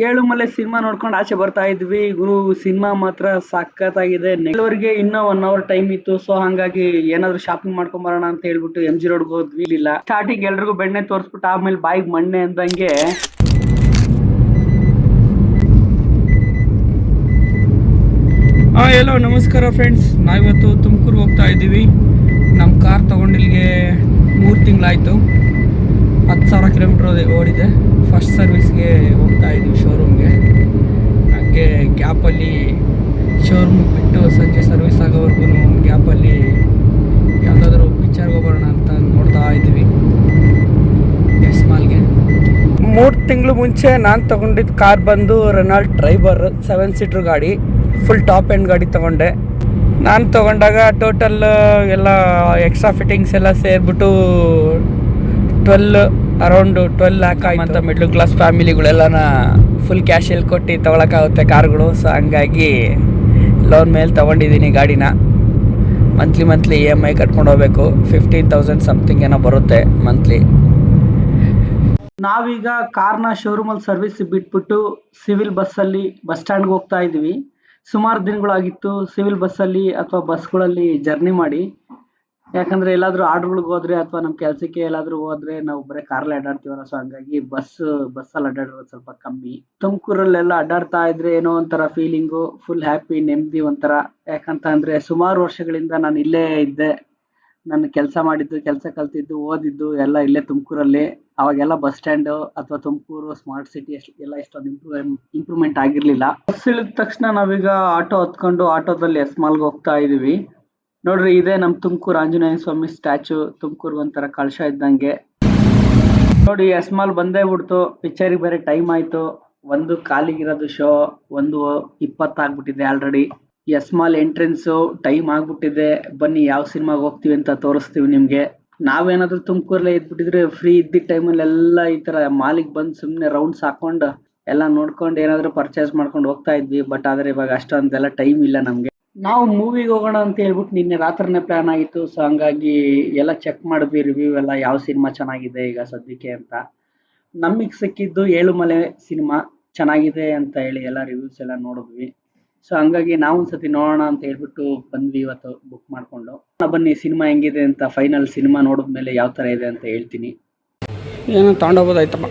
Yelumale cinema ನೋಡ್ಕೊಂಡು ಆಚೆ ಬರ್ತಾ ಇದ್ವಿ ಗುರು. ಸಿನಿಮಾ ಮಾತ್ರ ಸಖತ್ತಾಗಿದೆ. ನೆಕ್ಸ್ಟ್ ಇನ್ನೂ 1 ಅವರ್ ಟೈಮ್ ಇತ್ತು. ಸೊ ಹಂಗಾಗಿ ಏನಾದ್ರು ಶಾಪಿಂಗ್ ಮಾಡ್ಕೊಂಡ್ ಬರೋಣ ಅಂತ ಹೇಳ್ಬಿಟ್ಟು MG ರೋಡ್ಗೆ ಹೋದ್ವಿ. ಇಲ್ಲ ಸ್ಟಾರ್ಟಿಂಗ್ ಎಲ್ರಿಗೂ ಬೆಣ್ಣೆ ತೋರಿಸ್ಬಿಟ್ಟು ಆಮೇಲೆ ಬಾಯಿಗೆ ಮಣ್ಣೆ ಅಂದಂಗೆ ಹಲೋ ನಮಸ್ಕಾರ ಫ್ರೆಂಡ್ಸ್, ನಾವಿವತ್ತು ತುಮಕೂರು ಹೋಗ್ತಾ ಇದ್ದೀವಿ. ನಮ್ಮ ಕಾರ್ ತೊಗೊಂಡಿಲ್ಲಿಗೆ 3 ತಿಂಗಳಾಯಿತು. 10,000 ಕಿಲೋಮೀಟ್ರ್ ಓಡಿದೆ. ಫಸ್ಟ್ ಸರ್ವಿಸ್ಗೆ ಹೋಗ್ತಾ ಇದ್ದೀವಿ ಶೋರೂಮ್ಗೆ. ಹಾಗೆ ಗ್ಯಾಪಲ್ಲಿ ಶೋರೂಮ್ ಬಿಟ್ಟು ಸಂಜೆ ಸರ್ವಿಸ್ ಆಗೋವರೆಗೂ ಒಂದು ಗ್ಯಾಪಲ್ಲಿ ಯಾವುದಾದ್ರೂ ಪಿಕ್ಚರ್ಗೆ ಹೋಗೋಣ ಅಂತ ನೋಡ್ತಾ ಇದ್ದೀವಿ. ಎಸ್ ಮಾಲ್ಗೆ 3 ತಿಂಗಳು ಮುಂಚೆ ನಾನು ತೊಗೊಂಡಿದ್ದು ಕಾರ್ ಬಂದು ರೆನಾಲ್ಟ್ ಟ್ರೈಬರ್ 7 ಸೀಟ್ರ್ ಗಾಡಿ. ಫುಲ್ ಟಾಪ್ ಎಂಡ್ ಗಾಡಿ ತೊಗೊಂಡೆ. ನಾನು ತೊಗೊಂಡಾಗ ಟೋಟಲ್ ಎಲ್ಲ ಎಕ್ಸ್ಟ್ರಾ ಫಿಟ್ಟಿಂಗ್ಸ್ ಎಲ್ಲ ಸೇರಿಬಿಟ್ಟು ಅರೌಂಡ್ 12 ಲ್ಯಾಕ್ ಆಯ್ತು. ಮಿಡ್ಲ್ ಕ್ಲಾಸ್ ಫ್ಯಾಮಿಲಿಗಳೆಲ್ಲನ ಫುಲ್ ಕ್ಯಾಶಲ್ಲಿ ಕೊಟ್ಟು ತೊಗೊಳಕ್ಕಾಗುತ್ತೆ ಕಾರ್ಗಳು. ಸೊ ಹಂಗಾಗಿ ಲೋನ್ ಮೇಲೆ ತೊಗೊಂಡಿದ್ದೀನಿ ಗಾಡಿನ. ಮಂತ್ಲಿ EMI ಕಟ್ಕೊಂಡು ಹೋಗ್ಬೇಕು. 15,000 ಸಮಥಿಂಗ್ ಏನೋ ಬರುತ್ತೆ ಮಂತ್ಲಿ. ನಾವೀಗ ಕಾರ್ನ ಶೋರೂಮಲ್ಲಿ ಸರ್ವಿಸ್ ಬಿಟ್ಬಿಟ್ಟು ಸಿವಿಲ್ ಬಸ್ಸಲ್ಲಿ ಬಸ್ ಸ್ಟ್ಯಾಂಡ್ಗೆ ಹೋಗ್ತಾ ಇದ್ವಿ. ಸುಮಾರು ದಿನಗಳಾಗಿತ್ತು ಸಿವಿಲ್ ಬಸ್ಸಲ್ಲಿ ಅಥವಾ ಬಸ್ಗಳಲ್ಲಿ ಜರ್ನಿ ಮಾಡಿ. ಯಾಕಂದ್ರೆ ಎಲ್ಲಾದ್ರೂ ಆರ್ಡ್ರ್ಗಳಿಗೆ ಹೋದ್ರೆ ಅಥವಾ ನಮ್ಮ ಕೆಲಸಕ್ಕೆ ಎಲ್ಲಾದ್ರೂ ಹೋದ್ರೆ ನಾವು ಬರೀ ಕಾರ್ಲಿ ಅಡ್ಡಾಡ್ತೀವಲ್ಲ. ಸೊ ಹಂಗಾಗಿ ಬಸ್ಸಲ್ಲಿ ಅಡ್ಡಾಡೋದು ಸ್ವಲ್ಪ ಕಮ್ಮಿ. ತುಮಕೂರಲ್ಲೆಲ್ಲ ಅಡ್ಡಾಡ್ತಾ ಇದ್ರೆ ಏನೋ ಒಂಥರ ಫೀಲಿಂಗು, ಫುಲ್ ಹ್ಯಾಪಿ, ನೆಮ್ಮದಿ ಒಂಥರ. ಯಾಕಂತ ಅಂದ್ರೆ ಸುಮಾರು ವರ್ಷಗಳಿಂದ ನಾನು ಇಲ್ಲೇ ಇದ್ದೆ. ನನ್ನ ಕೆಲಸ ಮಾಡಿದ್ದು, ಕೆಲಸ ಕಲ್ತಿದ್ದು, ಓದಿದ್ದು ಎಲ್ಲ ಇಲ್ಲೇ ತುಮಕೂರಲ್ಲಿ. ಅವಾಗೆಲ್ಲ ಬಸ್ ಸ್ಟ್ಯಾಂಡ್ ಅಥವಾ ತುಮಕೂರು ಸ್ಮಾರ್ಟ್ ಸಿಟಿ ಎಲ್ಲ ಇಷ್ಟೊಂದು ಇಂಪ್ರೂವ್ಮೆಂಟ್ ಆಗಿರ್ಲಿಲ್ಲ. ಬಸ್ ಇಳಿದ ತಕ್ಷಣ ನಾವೀಗ ಆಟೋ ಹತ್ಕೊಂಡು ಆಟೋದಲ್ಲಿ ಎಸ್ ಮಾಲ್ಗೆ ಹೋಗ್ತಾ ಇದೀವಿ. ನೋಡ್ರಿ, ಇದೇ ನಮ್ ತುಮಕೂರು ಆಂಜನೇಯ ಸ್ವಾಮಿ ಸ್ಟ್ಯಾಚು. ತುಮಕೂರ್ಗೆ ಒಂಥರ ಕಳಶ ಇದ್ದಂಗೆ. ನೋಡಿ, ಎಸ್ ಮಾಲ್ ಬಂದೇ ಬಿಡ್ತು. ಪಿಕ್ಚರಿಗೆ ಬೇರೆ ಟೈಮ್ ಆಯ್ತು. 1 ಕಾಲಿಗಿರೋದು ಶೋ 1:20 ಆಗ್ಬಿಟ್ಟಿದೆ already. Yes mall entrance time ಆಗ್ಬಿಟ್ಟಿದೆ. ಬನ್ನಿ ಯಾವ ಸಿನಿಮಾಗೆ ಹೋಗ್ತೀವಿ ಅಂತ ತೋರಿಸ್ತೀವಿ ನಿಮ್ಗೆ. ನಾವೇನಾದ್ರೂ ತುಮಕೂರಲ್ಲೇ ಇದ್ಬಿಟ್ಟಿದ್ರೆ ಫ್ರೀ ಇದ್ದಿದ್ದ ಟೈಮಲ್ಲಿ ಎಲ್ಲ ಈ ತರ ಮಾಲಿಗೆ ಬಂದು ಸುಮ್ಮನೆ ರೌಂಡ್ಸ್ ಹಾಕೊಂಡು ಎಲ್ಲ ನೋಡ್ಕೊಂಡು ಏನಾದ್ರು ಪರ್ಚೇಸ್ ಮಾಡ್ಕೊಂಡು ಹೋಗ್ತಾ ಇದ್ವಿ. ಬಟ್ ಆದ್ರೆ ಇವಾಗ ಅಷ್ಟೊಂದೆಲ್ಲ ಟೈಮ್ ಇಲ್ಲ ನಮ್ಗೆ. ನಾವು ಮೂವಿಗೆ ಹೋಗೋಣ ಅಂತ ಹೇಳ್ಬಿಟ್ಟು ನಿನ್ನೆ ರಾತ್ರಿನೇ ಪ್ಲಾನ್ ಆಗಿತ್ತು. ಸೊ ಹಂಗಾಗಿ ಎಲ್ಲ ಚೆಕ್ ಮಾಡಿದ್ವಿ, ರಿವ್ಯೂ ಎಲ್ಲ ಯಾವ ಸಿನಿಮಾ ಚೆನ್ನಾಗಿದೆ ಈಗ ಸದ್ಯಕ್ಕೆ ಅಂತ. ನಮಗೆ ಸಿಕ್ಕಿದ್ದು ಏಳುಮಲೆ ಸಿನಿಮಾ ಚೆನ್ನಾಗಿದೆ ಅಂತ ಹೇಳಿ ಎಲ್ಲ ರಿವ್ಯೂಸ್ ಎಲ್ಲ ನೋಡಿದ್ವಿ. ಸೊ ಹಂಗಾಗಿ ನಾವು ಒಂದ್ಸತಿ ನೋಡೋಣ ಅಂತ ಹೇಳ್ಬಿಟ್ಟು ಬಂದ್ವಿ ಇವತ್ತು ಬುಕ್ ಮಾಡ್ಕೊಂಡು. ಬನ್ನಿ ಸಿನಿಮಾ ಹೆಂಗಿದೆ ಅಂತ ಫೈನಲ್ ಸಿನಿಮಾ ನೋಡಿದ್ಮೇಲೆ ಯಾವ ತರ ಇದೆ ಅಂತ ಹೇಳ್ತೀನಿ. ಏನೋ ತಗೊಂಡೋಗ್ಬೋದಾಯ್ತಪ್ಪ.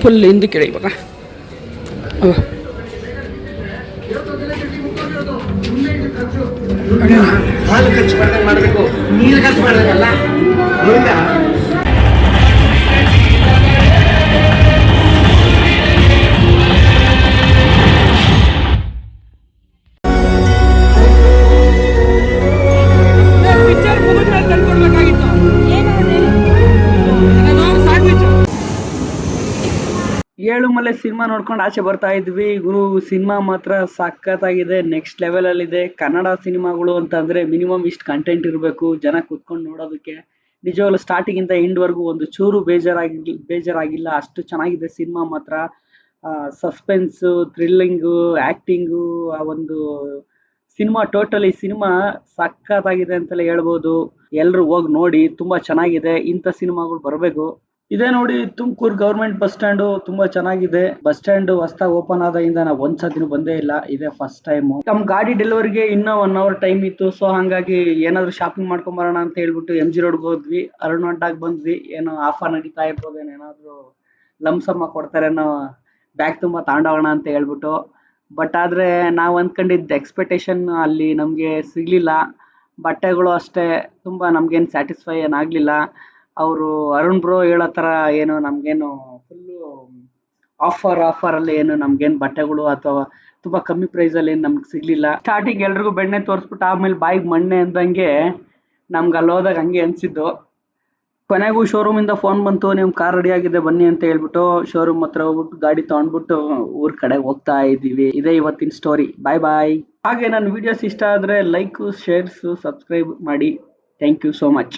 ಫುಲ್ ಹಿಂದಕ್ಕೆ ಇಡಿ ಇವಾಗ. ಹಾಲು ಖರ್ಚು ಮಾಡಬೇಕು, ನೀರು ಖರ್ಚು ಮಾಡಬೇಕಲ್ಲ. ಏಳುಮಲೆ ಸಿನಿಮಾ ನೋಡ್ಕೊಂಡು ಆಚೆ ಬರ್ತಾ ಇದ್ವಿ ಗುರು. ಸಿನಿಮಾ ಮಾತ್ರ ಸಖತ್ತಾಗಿದೆ, ನೆಕ್ಸ್ಟ್ ಲೆವೆಲ್ ಅಲ್ಲಿ ಇದೆ. ಕನ್ನಡ ಸಿನಿಮಾಗಳು ಅಂತಂದ್ರೆ ಮಿನಿಮಮ್ ಇಷ್ಟು ಕಂಟೆಂಟ್ ಇರಬೇಕು ಜನ ಕುತ್ಕೊಂಡು ನೋಡೋದಕ್ಕೆ. ನಿಜವಾಗ್ಲೂ ಸ್ಟಾರ್ಟಿಂಗ್ ಇಂದ ಎಂಡ್ ವರ್ಗು ಒಂದು ಚೂರು ಬೇಜಾರಾಗಿಲ್ಲ. ಅಷ್ಟು ಚೆನ್ನಾಗಿದೆ ಸಿನಿಮಾ ಮಾತ್ರ. ಸಸ್ಪೆನ್ಸ್, ಥ್ರಿಲ್ಲಿಂಗು, ಆಕ್ಟಿಂಗು, ಆ ಒಂದು ಸಿನಿಮಾ ಟೋಟಲಿ ಸಿನಿಮಾ ಸಖತ್ತಾಗಿದೆ ಅಂತಲೇ ಹೇಳ್ಬೋದು. ಎಲ್ರು ಹೋಗಿ ನೋಡಿ, ತುಂಬಾ ಚೆನ್ನಾಗಿದೆ. ಇಂಥ ಸಿನಿಮಾಗಳು ಬರಬೇಕು. ಇದೇ ನೋಡಿ ತುಮಕೂರು ಗವರ್ಮೆಂಟ್ ಬಸ್ ಸ್ಟ್ಯಾಂಡ್ ತುಂಬಾ ಚೆನ್ನಾಗಿದೆ. ಬಸ್ ಸ್ಟ್ಯಾಂಡ್ ಹೊಸದಾಗಿ ಓಪನ್ ಆದಾಗಿಂದ ನಾವು ಒಂದ್ಸತಿನೂ ಬಂದೇ ಇಲ್ಲ, ಇದೇ ಫಸ್ಟ್ ಟೈಮ್. ನಮ್ ಗಾಡಿ ಡೆಲಿವರಿಗೆ ಇನ್ನೂ 1 ಅವರ್ ಟೈಮ್ ಇತ್ತು. ಸೊ ಹಂಗಾಗಿ ಏನಾದ್ರು ಶಾಪಿಂಗ್ ಮಾಡ್ಕೊಂಡ್ ಬರೋಣ ಅಂತ ಹೇಳ್ಬಿಟ್ಟು MG ರೋಡ್ಗೆ ಹೋದ್ವಿ. ಅರುಣಾಟಾಗ್ ಬಂದ್ವಿ. ಏನೋ ಆಫರ್ ನಡೀತಾ ಇರ್ಬೋದೇನೋ, ಏನಾದ್ರು ಲಂಸಮ್ಮ ಕೊಡ್ತಾರೇನೋ, ಬ್ಯಾಗ್ ತುಂಬಾ ತಗೊಂಡೋಗೋಣ ಅಂತ ಹೇಳ್ಬಿಟ್ಟು. ಬಟ್ ಆದ್ರೆ ನಾವ್ ಅಂದ್ಕೊಂಡಿದ್ದ ಎಕ್ಸ್ಪೆಕ್ಟೇಷನ್ ಅಲ್ಲಿ ನಮ್ಗೆ ಸಿಗ್ಲಿಲ್ಲ. ಬಟ್ಟೆಗಳು ಅಷ್ಟೇ ತುಂಬಾ ನಮ್ಗೇನು ಸ್ಯಾಟಿಸ್ಫೈ ಏನಾಗ್ಲಿಲ್ಲ. ಅವರು ಅರುಣ್ ಬ್ರೋ ಹೇಳೋ ತರ ಏನು ನಮ್ಗೇನು ಫುಲ್ಲು ಆಫರ್ ಅಲ್ಲಿ ಏನು ನಮ್ಗೇನು ಬಟ್ಟೆಗಳು ಅಥವಾ ತುಂಬಾ ಕಮ್ಮಿ ಪ್ರೈಸ್ ಅಲ್ಲಿ ಏನು ನಮ್ಗೆ ಸಿಗ್ಲಿಲ್ಲ. ಸ್ಟಾರ್ಟಿಂಗ್ ಎಲ್ರಿಗೂ ಬೆಣ್ಣೆ ತೋರಿಸ್ಬಿಟ್ಟು ಆಮೇಲೆ ಬಾಯಿಗೆ ಮಣ್ಣೆ ಅಂದಂಗೆ ನಮ್ಗೆ ಅಲ್ಲಿ ಹೋದಾಗ ಹಂಗೆ ಅನ್ಸಿದ್ದು. ಕೊನೆಗೂ ಶೋರೂಮ್ ಇಂದ ಫೋನ್ ಬಂತು, ನಿಮ್ ಕಾರ್ ರೆಡಿ ಆಗಿದೆ ಬನ್ನಿ ಅಂತ ಹೇಳ್ಬಿಟ್ಟು ಶೋರೂಮ್ ಹತ್ರ ಹೋಗ್ಬಿಟ್ಟು ಗಾಡಿ ತಗೊಂಡ್ಬಿಟ್ಟು ಊರ್ ಕಡೆ ಹೋಗ್ತಾ ಇದೀವಿ. ಇದೇ ಇವತ್ತಿನ ಸ್ಟೋರಿ. ಬಾಯ್. ಹಾಗೆ ನನ್ನ ವಿಡಿಯೋಸ್ ಇಷ್ಟ ಆದ್ರೆ ಲೈಕ್, ಶೇರ್ಸ್, ಸಬ್ಸ್ಕ್ರೈಬ್ ಮಾಡಿ. Thank you so much.